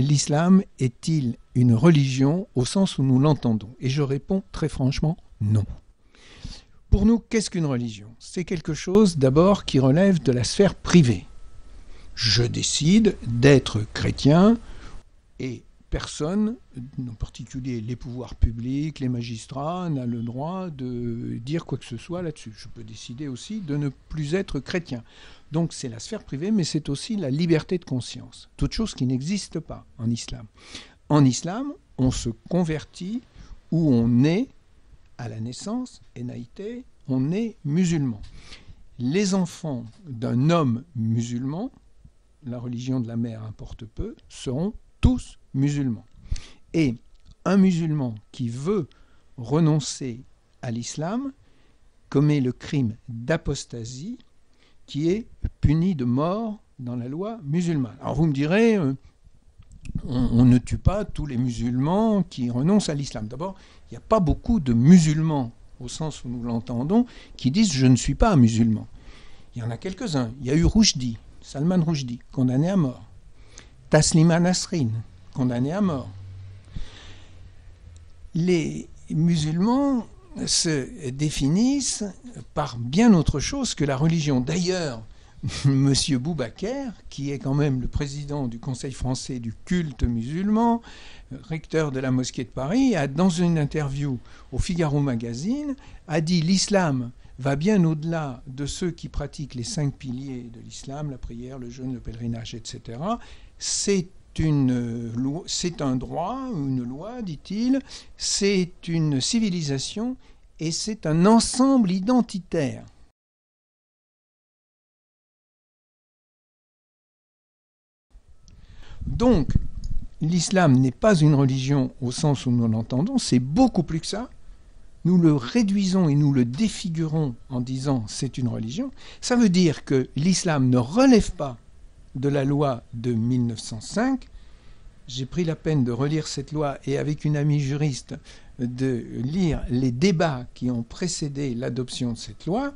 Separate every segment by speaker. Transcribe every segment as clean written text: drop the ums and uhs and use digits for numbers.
Speaker 1: l'islam est-il une religion au sens où nous l'entendons? Et je réponds très franchement non. Pour nous, qu'est-ce qu'une religion? C'est quelque chose d'abord qui relève de la sphère privée. Je décide d'être chrétien et personne, en particulier les pouvoirs publics, les magistrats, n'a le droit de dire quoi que ce soit là-dessus. Je peux décider aussi de ne plus être chrétien. Donc c'est la sphère privée, mais c'est aussi la liberté de conscience. Toute chose qui n'existe pas en islam. En islam, on se convertit ou on est à la naissance, énaïté, on est musulman. Les enfants d'un homme musulman, la religion de la mère importe peu, seront tous musulmans. Et un musulman qui veut renoncer à l'islam commet le crime d'apostasie qui est puni de mort dans la loi musulmane. Alors vous me direz, on ne tue pas tous les musulmans qui renoncent à l'islam. D'abord, il n'y a pas beaucoup de musulmans, au sens où nous l'entendons, qui disent « je ne suis pas un musulman ». Il y en a quelques-uns. Il y a eu Rushdie, Salman Rushdie, condamné à mort. Taslima Nasrin, condamné à mort. Les musulmans se définissent par bien autre chose que la religion. D'ailleurs, M. Boubaker, qui est quand même le président du Conseil français du culte musulman, recteur de la mosquée de Paris, dans une interview au Figaro Magazine, a dit « l'islam va bien au-delà de ceux qui pratiquent les 5 piliers de l'islam, la prière, le jeûne, le pèlerinage, etc. C'est un droit, une loi, dit-il, c'est une civilisation et c'est un ensemble identitaire. » Donc, l'islam n'est pas une religion au sens où nous l'entendons, c'est beaucoup plus que ça. Nous le réduisons et nous le défigurons en disant c'est une religion. Ça veut dire que l'islam ne relève pas de la loi de 1905. J'ai pris la peine de relire cette loi et avec une amie juriste de lire les débats qui ont précédé l'adoption de cette loi.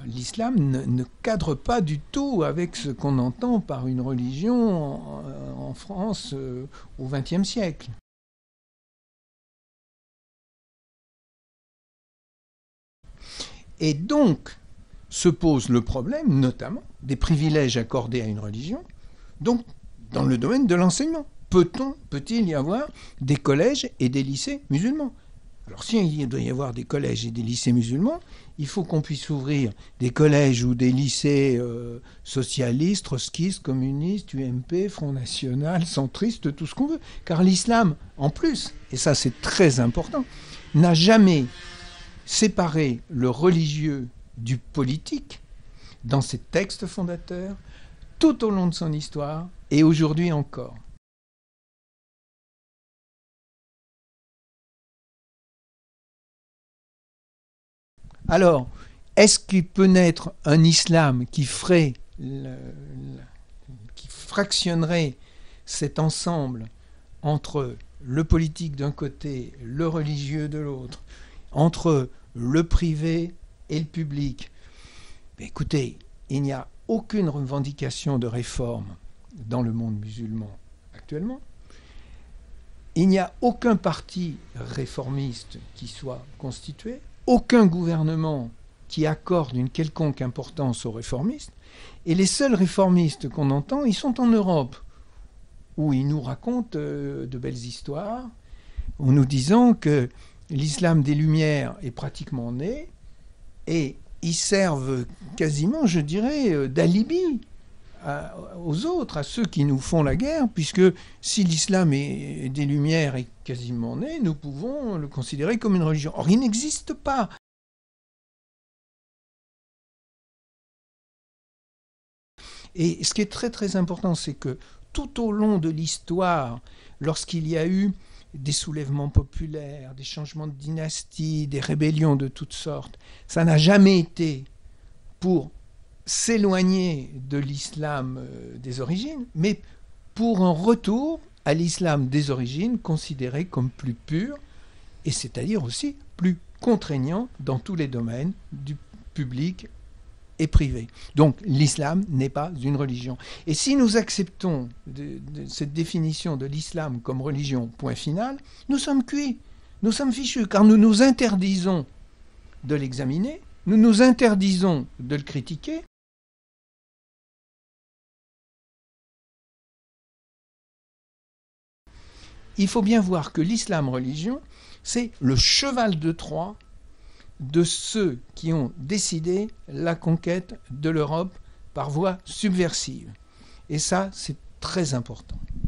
Speaker 1: L'islam ne cadre pas du tout avec ce qu'on entend par une religion en France au XXe siècle. Et donc se pose le problème, notamment, des privilèges accordés à une religion, donc dans le domaine de l'enseignement. Peut-il y avoir des collèges et des lycées musulmans? Alors s'il doit y avoir des collèges et des lycées musulmans, il faut qu'on puisse ouvrir des collèges ou des lycées socialistes, trotskistes, communistes, UMP, Front National, centristes, tout ce qu'on veut. Car l'islam, en plus, et ça c'est très important, n'a jamais séparé le religieux du politique dans ses textes fondateurs, tout au long de son histoire et aujourd'hui encore. Alors, est-ce qu'il peut naître un islam qui fractionnerait cet ensemble entre le politique d'un côté, le religieux de l'autre, entre le privé et le public? Mais écoutez, il n'y a aucune revendication de réforme dans le monde musulman actuellement. Il n'y a aucun parti réformiste qui soit constitué, aucun gouvernement qui accorde une quelconque importance aux réformistes, et les seuls réformistes qu'on entend, ils sont en Europe, où ils nous racontent de belles histoires, en nous disant que l'islam des Lumières est pratiquement né, et ils servent quasiment, je dirais, d'alibi aux autres, à ceux qui nous font la guerre, puisque si l'islam des Lumières est quasiment né, nous pouvons le considérer comme une religion. Or, il n'existe pas. Et ce qui est très très important, c'est que tout au long de l'histoire, lorsqu'il y a eu des soulèvements populaires, des changements de dynastie, des rébellions de toutes sortes, ça n'a jamais été pour s'éloigner de l'islam des origines, mais pour un retour à l'islam des origines considéré comme plus pur, et c'est-à-dire aussi plus contraignant dans tous les domaines du public et privée. Donc l'islam n'est pas une religion. Et si nous acceptons cette définition de l'islam comme religion, point final, nous sommes cuits, nous sommes fichus, car nous nous interdisons de l'examiner, nous nous interdisons de le critiquer. Il faut bien voir que l'islam religion, c'est le cheval de Troie de ceux qui ont décidé la conquête de l'Europe par voie subversive. Et ça, c'est très important.